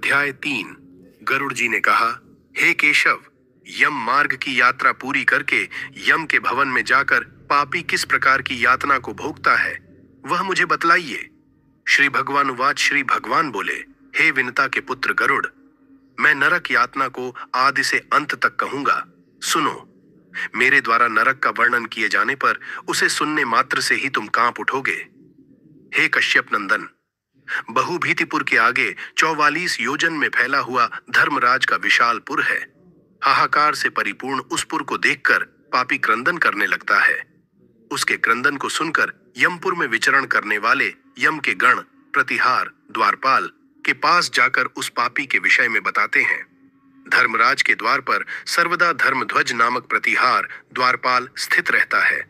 अध्याय 3। गरुड़ जी ने कहा, हे केशव, यम मार्ग की यात्रा पूरी करके यम के भवन में जाकर पापी किस प्रकार की यातना को भोगता है, वह मुझे बतलाइए। श्री भगवानुवाच। श्री भगवान बोले, हे विनता के पुत्र गरुड़, मैं नरक यातना को आदि से अंत तक कहूंगा। सुनो, मेरे द्वारा नरक का वर्णन किए जाने पर उसे सुनने मात्र से ही तुम कांप उठोगे। हे कश्यप नंदन, बहुभीतिपुर के आगे 44 योजन में फैला हुआ धर्मराज का विशाल पुर है। हाहाकार से परिपूर्ण उस पुर को देखकर पापी क्रंदन करने लगता है। उसके क्रंदन को सुनकर यमपुर में विचरण करने वाले यम के गण प्रतिहार द्वारपाल के पास जाकर उस पापी के विषय में बताते हैं। धर्मराज के द्वार पर सर्वदा धर्मध्वज नामक प्रतिहार द्वारपाल स्थित रहता है।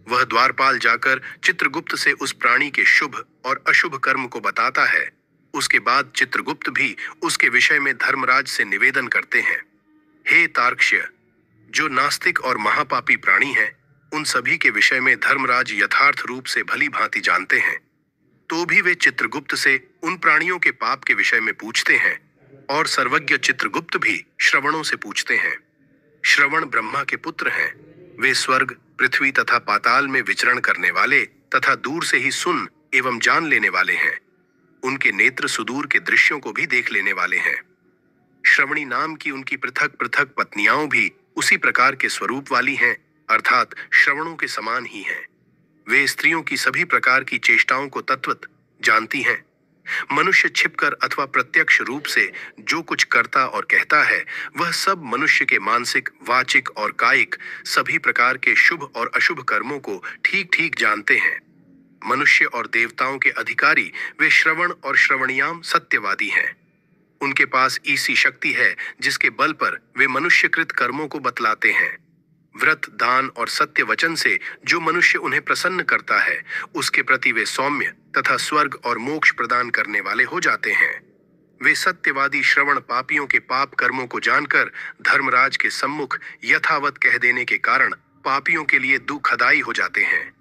वह द्वारपाल जाकर चित्रगुप्त से उस प्राणी के शुभ और अशुभ कर्म को बताता है। उसके बाद चित्रगुप्त भी उसके विषय में धर्मराज से निवेदन करते हैं। हे तार्क्ष्य, जो नास्तिक और महापापी प्राणी हैं, उन सभी के विषय में धर्मराज यथार्थ रूप से भली भांति जानते हैं, तो भी वे चित्रगुप्त से उन प्राणियों के पाप के विषय में पूछते हैं, और सर्वज्ञ चित्रगुप्त भी श्रवणों से पूछते हैं। श्रवण ब्रह्मा के पुत्र हैं। वे स्वर्ग, पृथ्वी तथा पाताल में विचरण करने वाले तथा दूर से ही सुन एवं जान लेने वाले हैं। उनके नेत्र सुदूर के दृश्यों को भी देख लेने वाले हैं। श्रवणी नाम की उनकी पृथक पृथक पत्नियां भी उसी प्रकार के स्वरूप वाली हैं, अर्थात श्रवणों के समान ही हैं। वे स्त्रियों की सभी प्रकार की चेष्टाओं को तत्वत जानती हैं। मनुष्य छिपकर अथवा प्रत्यक्ष रूप से जो कुछ करता और कहता है, वह सब मनुष्य के मानसिक, वाचिक और कायिक सभी प्रकार के शुभ और अशुभ कर्मों को ठीक ठीक जानते हैं। मनुष्य और देवताओं के अधिकारी वे श्रवण और श्रवणियाम सत्यवादी हैं। उनके पास ऐसी शक्ति है जिसके बल पर वे मनुष्यकृत कर्मों को बतलाते हैं। व्रत, दान और सत्य वचन से जो मनुष्य उन्हें प्रसन्न करता है, उसके प्रति वे सौम्य तथा स्वर्ग और मोक्ष प्रदान करने वाले हो जाते हैं। वे सत्यवादी श्रवण पापियों के पाप कर्मों को जानकर धर्मराज के सम्मुख यथावत कह देने के कारण पापियों के लिए दुखदायी हो जाते हैं।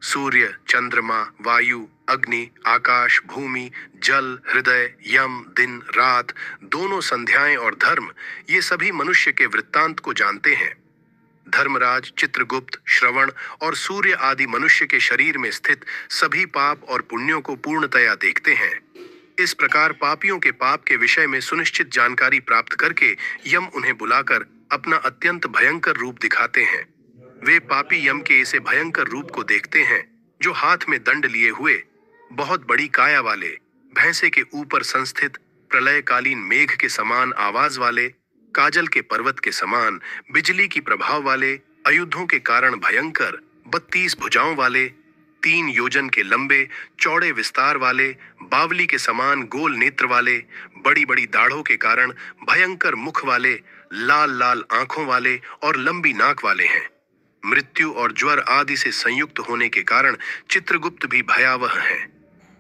सूर्य, चंद्रमा, वायु, अग्नि, आकाश, भूमि, जल, हृदय, यम, दिन, रात, दोनों संध्याएं और धर्म, ये सभी मनुष्य के वृत्तांत को जानते हैं। धर्मराज, चित्रगुप्त, श्रवण और सूर्य आदि मनुष्य के शरीर में स्थित सभी पाप और पुण्यों को पूर्णतया देखते हैं। इस प्रकार पापियों के पाप के विषय में सुनिश्चित जानकारी प्राप्त करके यम उन्हें बुलाकर अपना अत्यंत भयंकर रूप दिखाते हैं। वे पापी यम के ऐसे भयंकर रूप को देखते हैं, जो हाथ में दंड लिए हुए, बहुत बड़ी काया वाले, भैंसे के ऊपर संस्थित प्रलयकालीन मेघ के समान आवाज वाले, काजल के पर्वत के समान बिजली की प्रभाव वाले, अयुद्धों के कारण भयंकर 32 भुजाओं वाले, 3 योजन के लंबे चौड़े विस्तार वाले, बावली के समान गोल नेत्र वाले, बड़ी बड़ी दाढ़ों के कारण भयंकर मुख वाले, लाल लाल आंखों वाले और लंबी नाक वाले हैं। मृत्यु और ज्वर आदि से संयुक्त होने के कारण चित्रगुप्त भी भयावह हैं।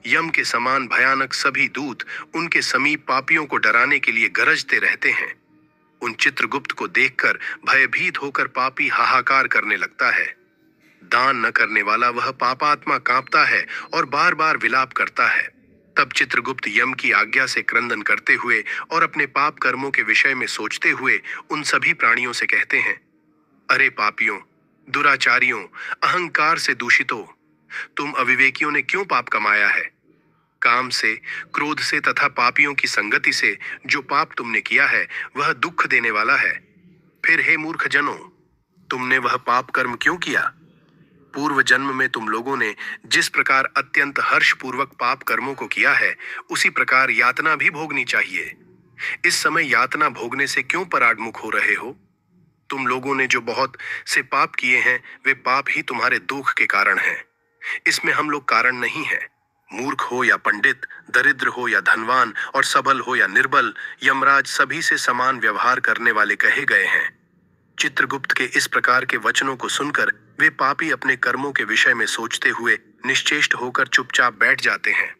यम के समान भयानक सभी दूत उनके समीप पापियों को डराने के लिए गरजते रहते हैं। उन चित्रगुप्त को देखकर भयभीत होकर पापी हाहाकार करने लगता है। दान न करने वाला वह पापात्मा कांपता है और बार बार विलाप करता है। तब चित्रगुप्त यम की आज्ञा से क्रंदन करते हुए और अपने पाप कर्मों के विषय में सोचते हुए उन सभी प्राणियों से कहते हैं, अरे पापियों, दुराचारियों, अहंकार से दूषितों, तुम अविवेकियों ने क्यों पाप कमाया है? काम से, क्रोध से तथा पापियों की संगति से जो पाप तुमने किया है, वह दुख देने वाला है। फिर हे मूर्ख जनों, तुमने वह पाप कर्म क्यों किया? पूर्व जन्म में तुम लोगों ने जिस प्रकार अत्यंत हर्षपूर्वक पाप कर्मों को किया है, उसी प्रकार यातना भी भोगनी चाहिए। इस समय यातना भोगने से क्यों पराडमुख हो रहे हो? तुम लोगों ने जो बहुत से पाप किए हैं, वे पाप ही तुम्हारे दुख के कारण हैं। इसमें हम लोग कारण नहीं हैं। मूर्ख हो या पंडित, दरिद्र हो या धनवान और सबल हो या निर्बल, यमराज सभी से समान व्यवहार करने वाले कहे गए हैं। चित्रगुप्त के इस प्रकार के वचनों को सुनकर वे पापी अपने कर्मों के विषय में सोचते हुए निश्चेष्ट होकर चुपचाप बैठ जाते हैं।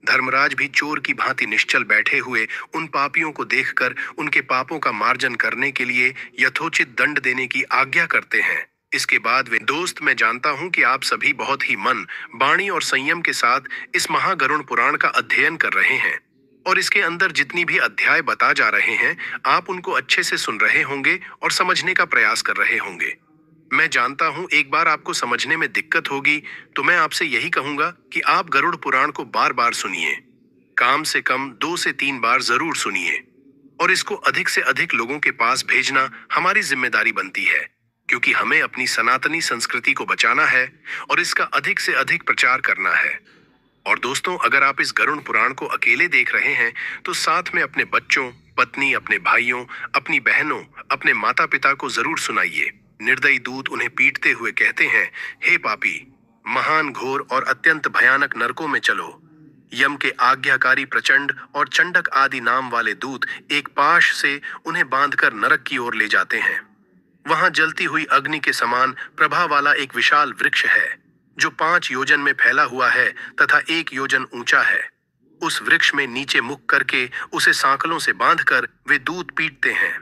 धर्मराज भी चोर की भांति निश्चल बैठे हुए उन पापियों को देखकर उनके पापों का मार्जन करने के लिए यथोचित दंड देने की आज्ञा करते हैं। इसके बाद वे, दोस्त, मैं जानता हूं कि आप सभी बहुत ही मन, वाणी और संयम के साथ इस महागरुण पुराण का अध्ययन कर रहे हैं। और इसके अंदर जितनी भी अध्याय बता जा रहे हैं, आप उनको अच्छे से सुन रहे होंगे और समझने का प्रयास कर रहे होंगे। मैं जानता हूं एक बार आपको समझने में दिक्कत होगी, तो मैं आपसे यही कहूंगा कि आप गरुड़ पुराण को बार बार सुनिए। कम से कम 2 से 3 बार जरूर सुनिए। और इसको अधिक से अधिक लोगों के पास भेजना हमारी जिम्मेदारी बनती है, क्योंकि हमें अपनी सनातनी संस्कृति को बचाना है और इसका अधिक से अधिक प्रचार करना है। और दोस्तों, अगर आप इस गरुड़ पुराण को अकेले देख रहे हैं, तो साथ में अपने बच्चों, पत्नी, अपने भाइयों, अपनी बहनों, अपने माता पिता को जरूर सुनाइए। निर्दयी दूत उन्हें पीटते हुए कहते हैं, हे पापी, महान, घोर और अत्यंत भयानक नरकों में चलो। यम के आज्ञाकारी प्रचंड और चंडक आदि नाम वाले दूत एक पाश से उन्हें बांधकर नरक की ओर ले जाते हैं। वहां जलती हुई अग्नि के समान प्रभा वाला एक विशाल वृक्ष है, जो 5 योजन में फैला हुआ है तथा 1 योजन ऊंचा है। उस वृक्ष में नीचे मुख करके उसे सांकलों से बांधकर वे दूत पीटते हैं।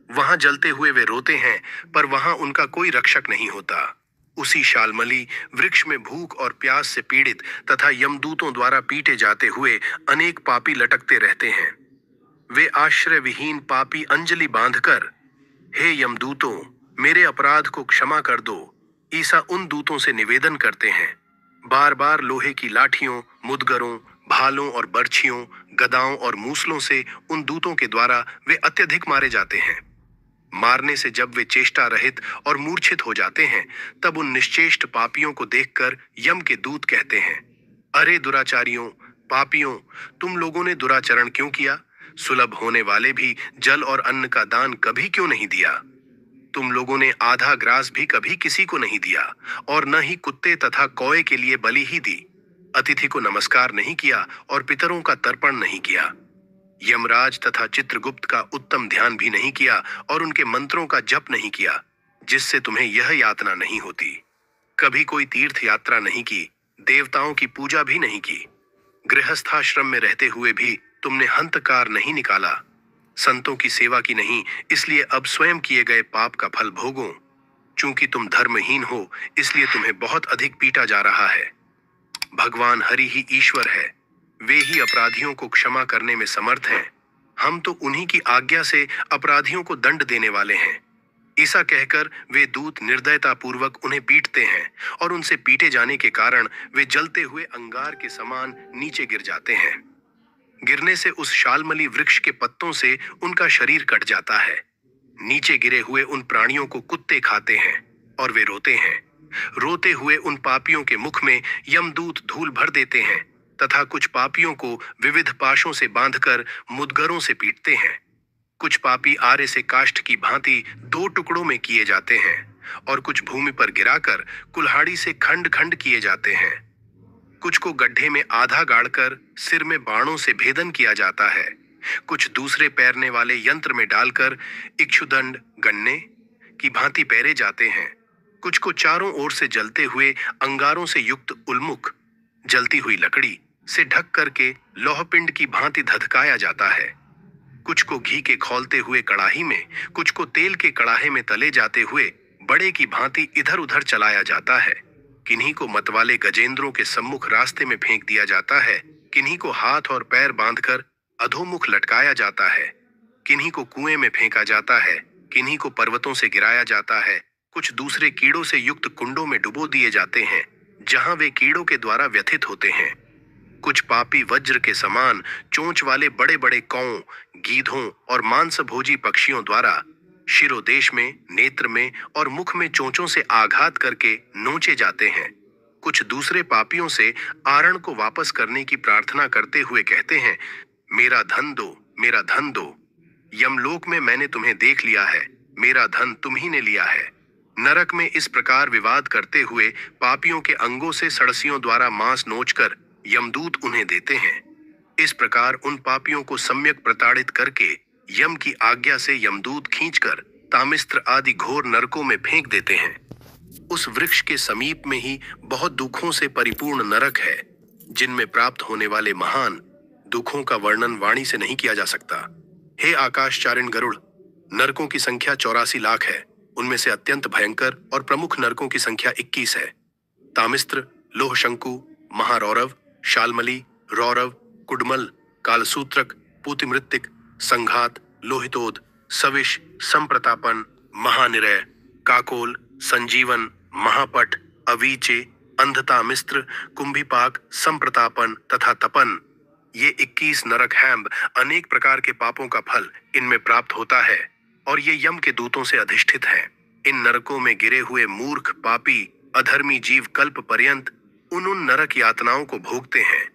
वहां जलते हुए वे रोते हैं, पर वहां उनका कोई रक्षक नहीं होता। उसी शालमली वृक्ष में भूख और प्यास से पीड़ित तथा यमदूतों द्वारा पीटे जाते हुए अनेक पापी लटकते रहते हैं। वे आश्रय विहीन पापी अंजलि बांधकर, हे यमदूतों, मेरे अपराध को क्षमा कर दो, ईसा उन दूतों से निवेदन करते हैं। बार बार लोहे की लाठियों, मुदगरों, भालों और बर्छियों, गदाओं और मूसलों से उन दूतों के द्वारा वे अत्यधिक मारे जाते हैं। मारने से जब वे चेष्टा रहित और मूर्छित हो जाते हैं, तब उन निश्चेष्ट पापियों को देखकर यम के दूत कहते हैं, अरे दुराचारियों, पापियों, तुम लोगों ने दुराचरण क्यों किया? सुलभ होने वाले भी जल और अन्न का दान कभी क्यों नहीं दिया? तुम लोगों ने आधा ग्रास भी कभी किसी को नहीं दिया, और न ही कुत्ते तथा कौए के लिए बलि ही दी। अतिथि को नमस्कार नहीं किया और पितरों का तर्पण नहीं किया। यमराज तथा चित्रगुप्त का उत्तम ध्यान भी नहीं किया और उनके मंत्रों का जप नहीं किया, जिससे तुम्हें यह यातना नहीं होती। कभी कोई तीर्थ यात्रा नहीं की, देवताओं की पूजा भी नहीं की। गृहस्थाश्रम में रहते हुए भी तुमने हंतकार नहीं निकाला। संतों की सेवा की नहीं, इसलिए अब स्वयं किए गए पाप का फल भोगो। चूंकि तुम धर्महीन हो, इसलिए तुम्हें बहुत अधिक पीटा जा रहा है। भगवान हरि ही ईश्वर है, वे ही अपराधियों को क्षमा करने में समर्थ हैं। हम तो उन्हीं की आज्ञा से अपराधियों को दंड देने वाले हैं। ऐसा कहकर वे दूत निर्दयता पूर्वक उन्हें पीटते हैं और उनसे पीटे जाने के कारण वे जलते हुए अंगार के समान नीचे गिर जाते हैं। गिरने से उस शालमली वृक्ष के पत्तों से उनका शरीर कट जाता है। नीचे गिरे हुए उन प्राणियों को कुत्ते खाते हैं और वे रोते हैं। रोते हुए उन पापियों के मुख में यमदूत धूल भर देते हैं तथा कुछ पापियों को विविध पाशों से बांधकर मुदगरों से पीटते हैं। कुछ पापी आरे से काष्ठ की भांति 2 टुकड़ों में किए जाते हैं और कुछ भूमि पर गिराकर कुल्हाड़ी से खंड खंड किए जाते हैं। कुछ को गड्ढे में आधा गाड़कर सिर में बाणों से भेदन किया जाता है। कुछ दूसरे पैरने वाले यंत्र में डालकर इक्षुदंड गन्ने की भांति पैरे जाते हैं। कुछ को चारों ओर से जलते हुए अंगारों से युक्त उल्मुख जलती हुई लकड़ी से ढक करके लौहपिंड की भांति धधकाया जाता है। कुछ को घी के खौलते हुए कड़ाही में, कुछ को तेल के कड़ाहे में तले जाते हुए बड़े की भांति इधर उधर चलाया जाता है। किन्हीं को मतवाले गजेंद्रों के सम्मुख रास्ते में फेंक दिया जाता है, किन्हीं को हाथ और पैर बांधकर अधोमुख लटकाया जाता है, किन्हीं को कुएं में फेंका जाता है, किन्हीं को पर्वतों से गिराया जाता है। कुछ दूसरे कीड़ों से युक्त कुंडों में डुबो दिए जाते हैं, जहां वे कीड़ों के द्वारा व्यथित होते हैं। कुछ पापी वज्र के समान चोंच वाले बड़े बड़े कौओं, गीधों और मांसभोजी पक्षियों द्वारा शिरोदेश में, नेत्र में और मुख में चोंचों से आघात करके नोचे जाते हैं। कुछ दूसरे पापियों से आरण को वापस करने की प्रार्थना करते हुए कहते हैं, मेरा धन दो, मेरा धन दो। यमलोक में मैंने तुम्हें देख लिया है, मेरा धन तुम ही ने लिया है। नरक में इस प्रकार विवाद करते हुए पापियों के अंगों से सड़सियों द्वारा मांस नोचकर यमदूत उन्हें देते हैं। इस प्रकार उन पापियों को सम्यक प्रताड़ित करके यम की आज्ञा से यमदूत खींचकर तामिस्त्र आदि घोर नरकों में फेंक देते हैं। उस वृक्ष के समीप में ही बहुत दुखों से परिपूर्ण नरक है, जिनमें प्राप्त होने वाले महान दुखों का वर्णन वाणी से नहीं किया जा सकता। हे आकाशचारिण गरुड़, नरकों की संख्या 84 लाख है। उनमें से अत्यंत भयंकर और प्रमुख नरकों की संख्या 21 है। तामिस्त्र, लोहशंकु, महारौरव, शालमली, रौरव, कुडमल, कालसूत्रक, पूतिमृत्तिक, संघात, लोहितोद, सविश, संप्रतापन, महानिरय, काकोल, संजीवन, महापट, अवीचे, अंधता मिस्त्र, कुंभिपाक, संप्रतापन तथा तपन, ये 21 नरक हैम्ब अनेक प्रकार के पापों का फल इनमें प्राप्त होता है और ये यम के दूतों से अधिष्ठित हैं। इन नरकों में गिरे हुए मूर्ख, पापी, अधर्मी जीव कल्प पर्यंत उन नरक यातनाओं को भोगते हैं।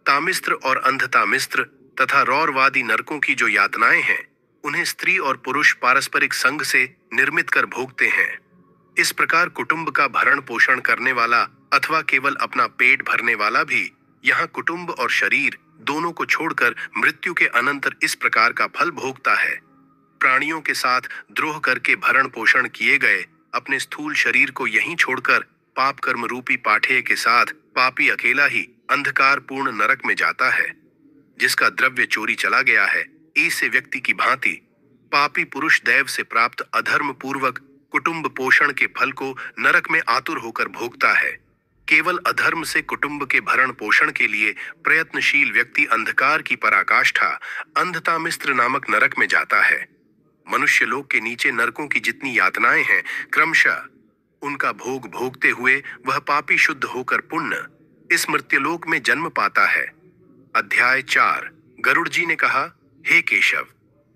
तामिस्त्र और अंधतामिस्त्र तथा रौरवादी नरकों की जो यातनाएं हैं, उन्हें स्त्री और पुरुष पारस्परिक संग से निर्मित कर भोगते हैं। इस प्रकार कुटुंब का भरण पोषण करने वाला अथवा केवल अपना पेट भरने वाला भी यहाँ कुटुंब और शरीर दोनों को छोड़कर मृत्यु के अनंतर इस प्रकार का फल भोगता है। प्राणियों के साथ द्रोह करके भरण पोषण किए गए अपने स्थूल शरीर को यहीं छोड़कर पाप कर्म रूपी पाठेय के साथ पापी अकेला ही अंधकार पूर्ण नरक में जाता है। जिसका द्रव्य चोरी चला गया है, ऐसे व्यक्ति की भांति पापी पुरुष दैव से प्राप्त अधर्म पूर्वक कुटुंब पोषण के फल को नरक में आतुर होकर भोगता है। केवल अधर्म से कुटुंब के भरण पोषण के लिए प्रयत्नशील व्यक्ति अंधकार की पराकाष्ठा अंधतामिस्त्र नामक नरक में जाता है। मनुष्य लोक के नीचे नरकों की जितनी यातनाएं हैं, क्रमशः उनका भोग भोगते हुए वह पापी शुद्ध होकर पुण्य इस मृत्युलोक में जन्म पाता है। अध्याय 4। गरुड़ जी ने कहा, हे केशव,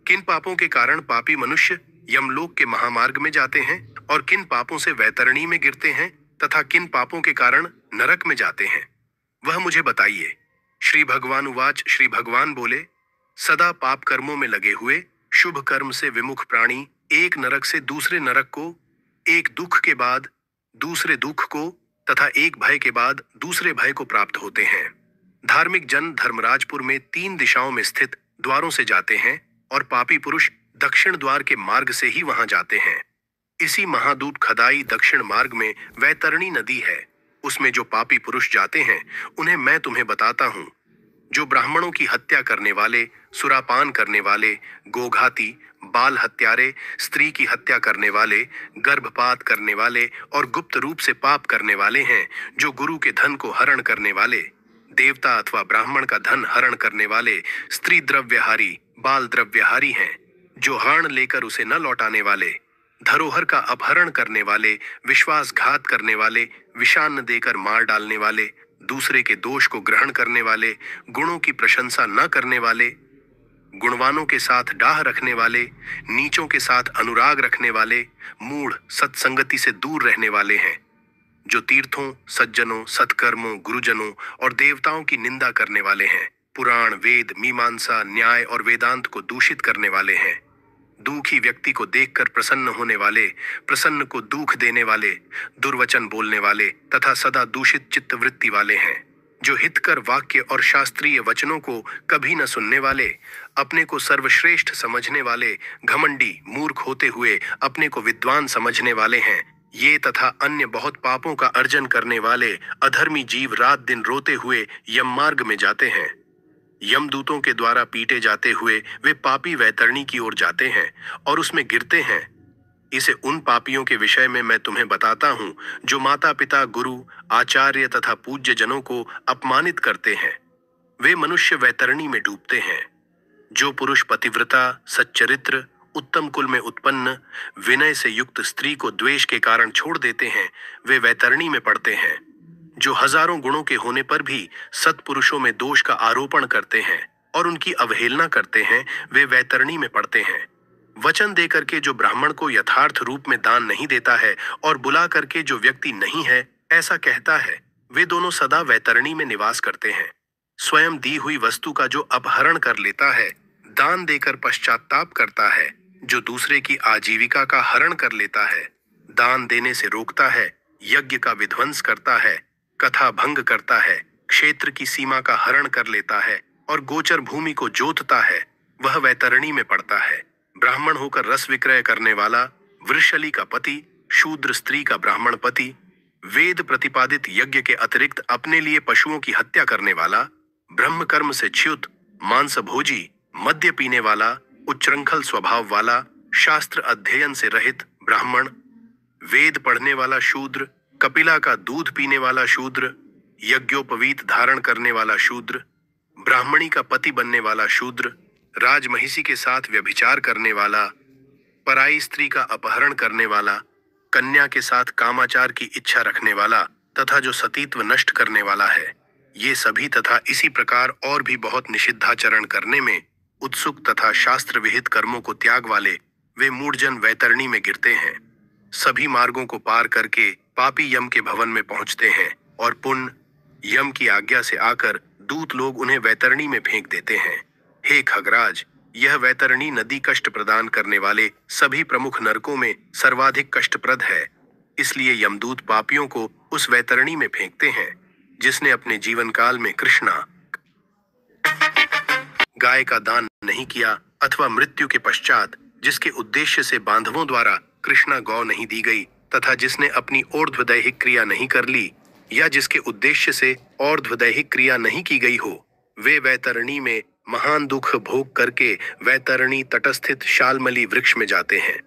किन पापों के कारण पापी मनुष्य यमलोक के महामार्ग में जाते हैं और किन पापों से वैतरणी में गिरते हैं तथा किन पापों के कारण नरक में जाते हैं, वह मुझे बताइए। श्री भगवान उवाच। श्री भगवान बोले, सदा पाप कर्मों में लगे हुए शुभ कर्म से विमुख प्राणी एक नरक से दूसरे नरक को, एक दुख के बाद दूसरे दुख को तथा एक भय के बाद दूसरे भय को प्राप्त होते हैं। धार्मिक जन धर्मराजपुर में 3 दिशाओं में स्थित द्वारों से जाते हैं और पापी पुरुष दक्षिण द्वार के मार्ग से ही वहां जाते हैं। इसी महादूत खदाई दक्षिण मार्ग में वैतरणी नदी है। उसमें जो पापी पुरुष जाते हैं उन्हें मैं तुम्हें बताता हूँ। जो ब्राह्मणों की हत्या करने वाले, सुरापान करने वाले, गोघाती, बाल हत्यारे, स्त्री की हत्या करने वाले, गर्भपात करने वाले और गुप्त रूप से पाप करने वाले हैं, जो गुरु के धन को हरण करने वाले, देवता अथवा ब्राह्मण का धन हरण करने वाले, स्त्री द्रव्यहारी, बाल द्रव्यहारी हैं, जो हरण लेकर उसे न लौटाने वाले, धरोहर का अपहरण करने वाले, विश्वासघात करने वाले, विषान्न देकर मार डालने वाले, दूसरे के दोष को ग्रहण करने वाले, गुणों की प्रशंसा न करने वाले, गुणवानों के साथ डाह रखने वाले, नीचों के साथ अनुराग रखने वाले, मूढ़, सत्संगति से दूर रहने वाले हैं, जो तीर्थों, सज्जनों, सत्कर्मों, गुरुजनों और देवताओं की निंदा करने वाले हैं, पुराण, वेद, मीमांसा, न्याय और वेदांत को दूषित करने वाले हैं, दुखी व्यक्ति को देखकर प्रसन्न होने वाले, प्रसन्न को दुख देने वाले, दुर्वचन बोलने वाले तथा सदा दूषित चित्त वृत्ति वाले हैं, जो हितकर वाक्य और शास्त्रीय वचनों को कभी न सुनने वाले, अपने को सर्वश्रेष्ठ समझने वाले, घमंडी, मूर्ख होते हुए अपने को विद्वान समझने वाले हैं, ये तथा अन्य बहुत पापों का अर्जन करने वाले अधर्मी जीव रात दिन रोते हुए यम मार्ग में जाते हैं। यमदूतों के द्वारा पीटे जाते हुए वे पापी वैतरणी की ओर जाते हैं और उसमें गिरते हैं। इसे उन पापियों के विषय में मैं तुम्हें बताता हूँ जो माता पिता, गुरु, आचार्य तथा पूज्य जनों को अपमानित करते हैं। वे मनुष्य वैतरणी में डूबते हैं। जो पुरुष पतिव्रता, सच्चरित्र, उत्तम कुल में उत्पन्न, विनय से युक्त स्त्री को द्वेष के कारण छोड़ देते हैं, वे वैतरणी में पड़ते हैं। जो हजारों गुणों के होने पर भी सत्पुरुषों में दोष का आरोपण करते हैं और उनकी अवहेलना करते हैं, वे वैतरणी में पड़ते हैं। वचन दे करके जो ब्राह्मण को यथार्थ रूप में दान नहीं देता है और बुला करके जो व्यक्ति नहीं है ऐसा कहता है, वे दोनों सदा वैतरणी में निवास करते हैं। स्वयं दी हुई वस्तु का जो अपहरण कर लेता है, दान देकर पश्चाताप करता है, जो दूसरे की आजीविका का हरण कर लेता है, दान देने से रोकता है, यज्ञ का विध्वंस करता है, कथा भंग करता है, क्षेत्र की सीमा का हरण कर लेता है और गोचर भूमि को जोतता है, वह वैतरणी में पड़ता है। ब्राह्मण होकर रस विक्रय करने वाला, वृषली का पति, शूद्र स्त्री का ब्राह्मण पति, वेद प्रतिपादित यज्ञ के अतिरिक्त अपने लिए पशुओं की हत्या करने वाला, ब्रह्म कर्म से च्युत, मांस भोजी, मद्य पीने वाला, उच्चृंखल स्वभाव वाला, शास्त्र अध्ययन से रहित ब्राह्मण, वेद पढ़ने वाला शूद्र, कपिला का दूध पीने वाला शूद्र, यज्ञोपवीत धारण करने वाला शूद्र, ब्राह्मणी का पति बनने वाला शूद्र, राजमहिषी के साथ व्यभिचार करने वाला, पराई स्त्री का अपहरण करने वाला, कन्या के साथ कामाचार की इच्छा रखने वाला तथा जो सतीत्व नष्ट करने वाला है, ये सभी तथा इसी प्रकार और भी बहुत निषिद्धाचरण करने में उत्सुक तथा शास्त्र विहित कर्मों को त्याग वाले वे मूढ़जन वैतरणी में गिरते हैं। सभी मार्गों को पार करके पापी यम के भवन में पहुंचते हैं और पुण्य यम की आज्ञा से आकर दूत लोग उन्हें वैतरणी में फेंक देते हैं। हे खगराज, यह वैतरणी नदी कष्ट प्रदान करने वाले सभी प्रमुख नरकों में सर्वाधिक कष्टप्रद है। इसलिए यमदूत पापियों को उस वैतरणी में फेंकते हैं। जिसने अपने जीवन काल में कृष्णा गाय का दान नहीं किया अथवा मृत्यु के पश्चात जिसके उद्देश्य से बांधवों द्वारा कृष्णा गौ नहीं दी गई तथा जिसने अपनी ऊर्ध्वदैहिक क्रिया नहीं कर ली या जिसके उद्देश्य से ऊर्ध्वदैहिक क्रिया नहीं की गई हो, वे वैतरणी में महान दुख भोग करके वैतरणी तटस्थित शालमली वृक्ष में जाते हैं।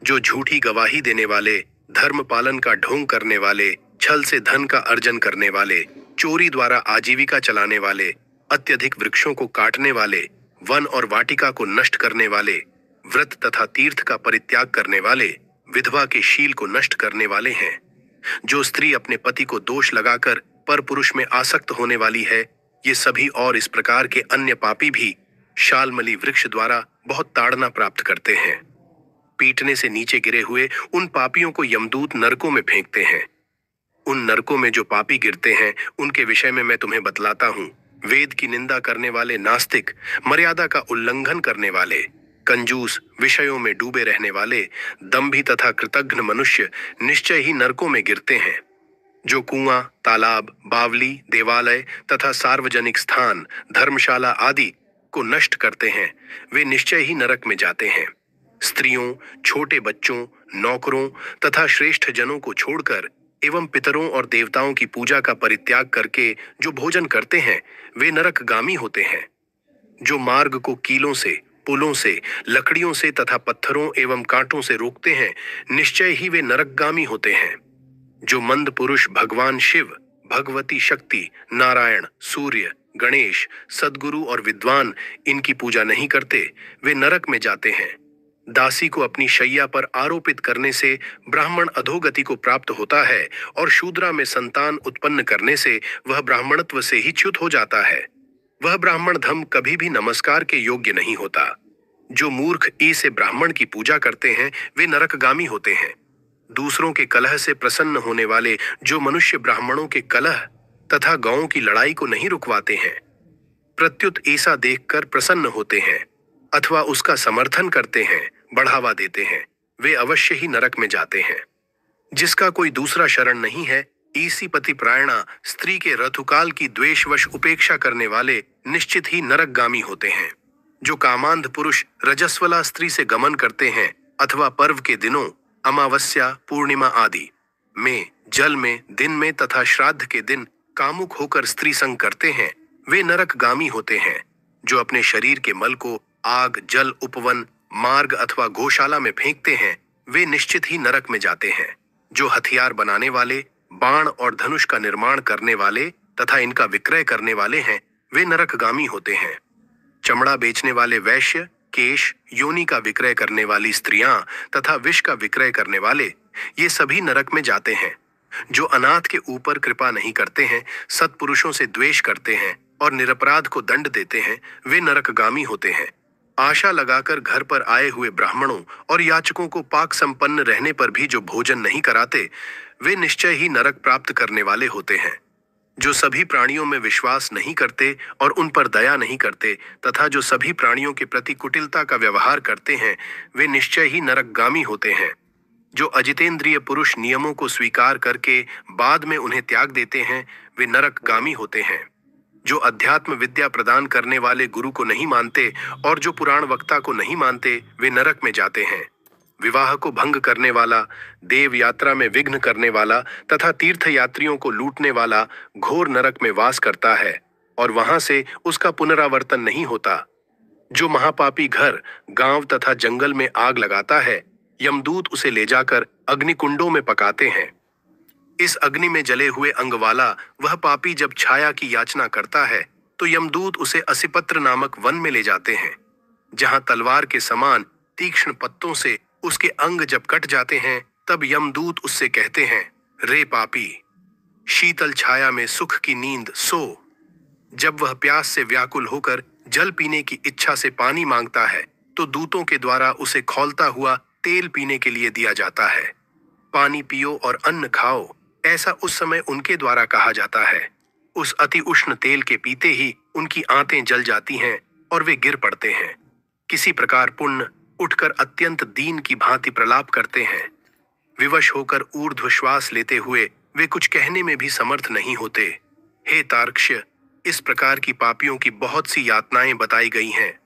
जो झूठी गवाही देने वाले, धर्म पालन का ढोंग करने वाले, छल से धन का अर्जन करने वाले, चोरी द्वारा आजीविका चलाने वाले, अत्यधिक वृक्षों को काटने वाले, वन और वाटिका को नष्ट करने वाले, व्रत तथा तीर्थ का परित्याग करने वाले, विधवा के शील को नष्ट करने वाले हैं। जो स्त्री अपने पति को दोष लगाकर पर पुरुष में आसक्त होने वाली है, ये सभी और इस प्रकार के अन्य पापी भी शालमली वृक्ष द्वारा बहुत ताड़ना प्राप्त करते हैं। पीटने से नीचे गिरे हुए उन पापियों को यमदूत नरकों में फेंकते हैं। उन नरकों में जो पापी गिरते हैं उनके विषय में मैं तुम्हें बतलाता हूँ। वेद की निंदा करने वाले नास्तिक, मर्यादा का उल्लंघन करने वाले, कंजूस, विषयों में डूबे रहने वाले, दंभी तथा कृतघ्न मनुष्य निश्चय ही नरकों में गिरते हैं। जो कुआं, तालाब, बावली, देवालय तथा सार्वजनिक स्थान, धर्मशाला आदि को नष्ट करते हैं, वे निश्चय ही नरक में जाते हैं। स्त्रियों, छोटे बच्चों, नौकरों तथा श्रेष्ठ जनों को छोड़कर एवं पितरों और देवताओं की पूजा का परित्याग करके जो भोजन करते हैं, वे नरकगामी होते हैं। जो मार्ग को कीलों से, पुलों से, लकड़ियों से तथा पत्थरों एवं कांटों से रोकते हैं, निश्चय ही वे नरकगामी होते हैं। जो मंद पुरुष भगवान शिव, भगवती शक्ति, नारायण, सूर्य, गणेश, सद्गुरु और विद्वान इनकी पूजा नहीं करते, वे नरक में जाते हैं। दासी को अपनी शैया पर आरोपित करने से ब्राह्मण अधोगति को प्राप्त होता है और शूद्रा में संतान उत्पन्न करने से वह ब्राह्मणत्व से ही च्युत हो जाता है। वह ब्राह्मण धम कभी भी नमस्कार के योग्य नहीं होता। जो मूर्ख ई से ब्राह्मण की पूजा करते हैं, वे नरकगामी होते हैं। दूसरों के कलह से प्रसन्न होने वाले जो मनुष्य ब्राह्मणों के कलह तथा गौओं की लड़ाई को नहीं रुकवाते हैं, प्रत्युत ऐसा देखकर प्रसन्न होते हैं अथवा उसका समर्थन करते हैं, बढ़ावा देते हैं, वे अवश्य ही नरक में जाते हैं। जिसका कोई दूसरा शरण नहीं है, ईसी पतिपरायणा स्त्री के ऋतुकाल की द्वेषवश उपेक्षा करने वाले निश्चित ही नरकगामी होते हैं। जो कामांध पुरुष रजस्वला स्त्री से गमन करते हैं अथवा पर्व के दिनों, अमावस्या, पूर्णिमा आदि में, जल में, दिन में तथा श्राद्ध के दिन कामुक होकर स्त्री संग करते हैं, वे नरकगामी होते हैं। जो अपने शरीर के मल को आग, जल, उपवन, मार्ग अथवा गौशाला में फेंकते हैं, वे निश्चित ही नरक में जाते हैं। जो हथियार बनाने वाले, बाण और धनुष का निर्माण करने वाले तथा इनका विक्रय करने वाले हैं, वे नरकगामी होते हैं। चमड़ा बेचने वाले वैश्य, केश, योनि का विक्रय करने वाली स्त्रियां तथा विष का विक्रय करने वाले, ये सभी नरक में जाते हैं। जो अनाथ के ऊपर कृपा नहीं करते हैं, सत्पुरुषों से द्वेष करते हैं और निरपराध को दंड देते हैं, वे नरकगामी होते हैं। आशा लगाकर घर पर आए हुए ब्राह्मणों और याचकों को पाक संपन्न रहने पर भी जो भोजन नहीं कराते, वे निश्चय ही नरक प्राप्त करने वाले होते हैं। जो सभी प्राणियों में विश्वास नहीं करते और उन पर दया नहीं करते तथा जो सभी प्राणियों के प्रति कुटिलता का व्यवहार करते हैं, वे निश्चय ही नरकगामी होते हैं। जो अजितेंद्रिय पुरुष नियमों को स्वीकार करके बाद में उन्हें त्याग देते हैं, वे नरकगामी होते हैं। जो अध्यात्म विद्या प्रदान करने वाले गुरु को नहीं मानते और जो पुराण वक्ता को नहीं मानते, वे नरक में जाते हैं। विवाह को भंग करने वाला, देव यात्रा में विघ्न करने वाला तथा तीर्थ यात्रियों को लूटने वाला घोर नरक में वास करता है और वहां से उसका पुनरावर्तन नहीं होता। जो महापापी घर, गांव तथा जंगल में आग लगाता है, यमदूत उसे ले जाकर अग्निकुंडों में पकाते हैं। इस अग्नि में जले हुए अंग वाला वह पापी जब छाया की याचना करता है, तो यमदूत उसे असिपत्र नामक वन में ले जाते हैं, जहां तलवार के समान तीक्ष्ण पत्तों से उसके अंग जब कट जाते हैं, तब यमदूत उससे कहते हैं, रे पापी, शीतल छाया में सुख की नींद सो। जब वह प्यास से व्याकुल होकर जल पीने की इच्छा से पानी मांगता है, तो दूतों के द्वारा उसे खौलता हुआ तेल पीने के लिए दिया जाता है। पानी पियो और अन्न खाओ, ऐसा उस समय उनके द्वारा कहा जाता है। उस अति उष्ण तेल के पीते ही उनकी आंतें जल जाती हैं और वे गिर पड़ते हैं। किसी प्रकार पुण्य उठकर अत्यंत दीन की भांति प्रलाप करते हैं। विवश होकर ऊर्ध्व श्वास लेते हुए वे कुछ कहने में भी समर्थ नहीं होते। हे तार्क्ष्य, इस प्रकार की पापियों की बहुत सी यातनाएं बताई गई हैं।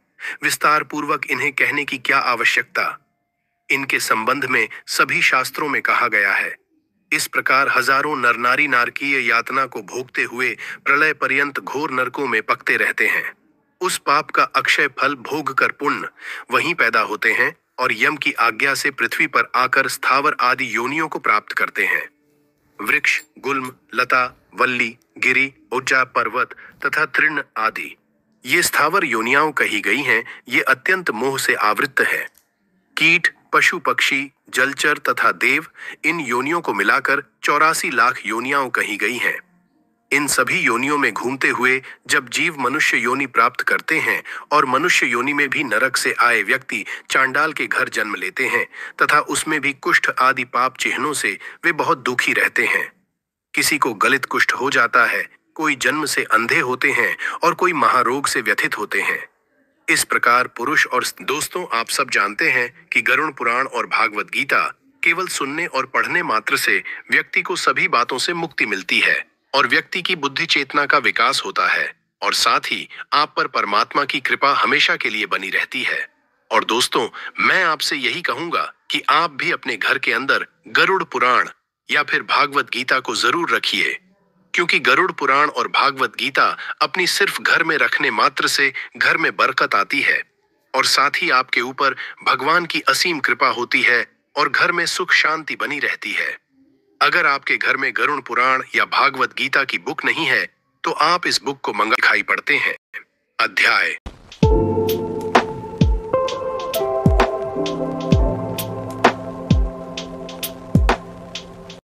विस्तार पूर्वक इन्हें कहने की क्या आवश्यकता। इनके संबंध में सभी शास्त्रों में कहा गया है। इस प्रकार हजारों नर नारी नारकीय यातना को भोगते हुए प्रलय पर्यंत घोर नरकों में पकते रहते हैं। उस पाप का अक्षय फल भोग कर पुण्य वहीं पैदा होते हैं और यम की आज्ञा से पृथ्वी पर आकर स्थावर आदि योनियों को प्राप्त करते हैं। वृक्ष, गुल्म, लता, वल्ली, गिरी, उज्जा, पर्वत तथा तृण आदि ये स्थावर योनियां कही गई हैं। ये अत्यंत मोह से आवृत्त है। कीट, पशु, पक्षी, जलचर तथा देव, इन योनियों को मिलाकर 84 लाख योनियां कही गई हैं। इन सभी योनियों में घूमते हुए जब जीव मनुष्य योनि प्राप्त करते हैं और मनुष्य योनि में भी नरक से आए व्यक्ति चांडाल के घर जन्म लेते हैं तथा उसमें भी कुष्ठ आदि पाप चिन्हों से वे बहुत दुखी रहते हैं। किसी को गलित कुष्ठ हो जाता है, कोई जन्म से अंधे होते हैं और कोई महारोग से व्यथित होते हैं। इस प्रकार पुरुष और दोस्तों, आप सब जानते हैं कि गरुड़ पुराण और भागवत गीता केवल सुनने और पढ़ने मात्र से व्यक्ति को सभी बातों से मुक्ति मिलती है और व्यक्ति की बुद्धि चेतना का विकास होता है और साथ ही आप पर परमात्मा की कृपा हमेशा के लिए बनी रहती है। और दोस्तों, मैं आपसे यही कहूंगा कि आप भी अपने घर के अंदर गरुड़ पुराण या फिर भागवत गीता को जरूर रखिए, क्योंकि गरुड़ पुराण और भागवत गीता अपनी सिर्फ घर में रखने मात्र से घर में बरकत आती है और साथ ही आपके ऊपर भगवान की असीम कृपा होती है और घर में सुख शांति बनी रहती है। अगर आपके घर में गरुड़ पुराण या भागवत गीता की बुक नहीं है, तो आप इस बुक को मंगा दिखाई पड़ते हैं। अध्याय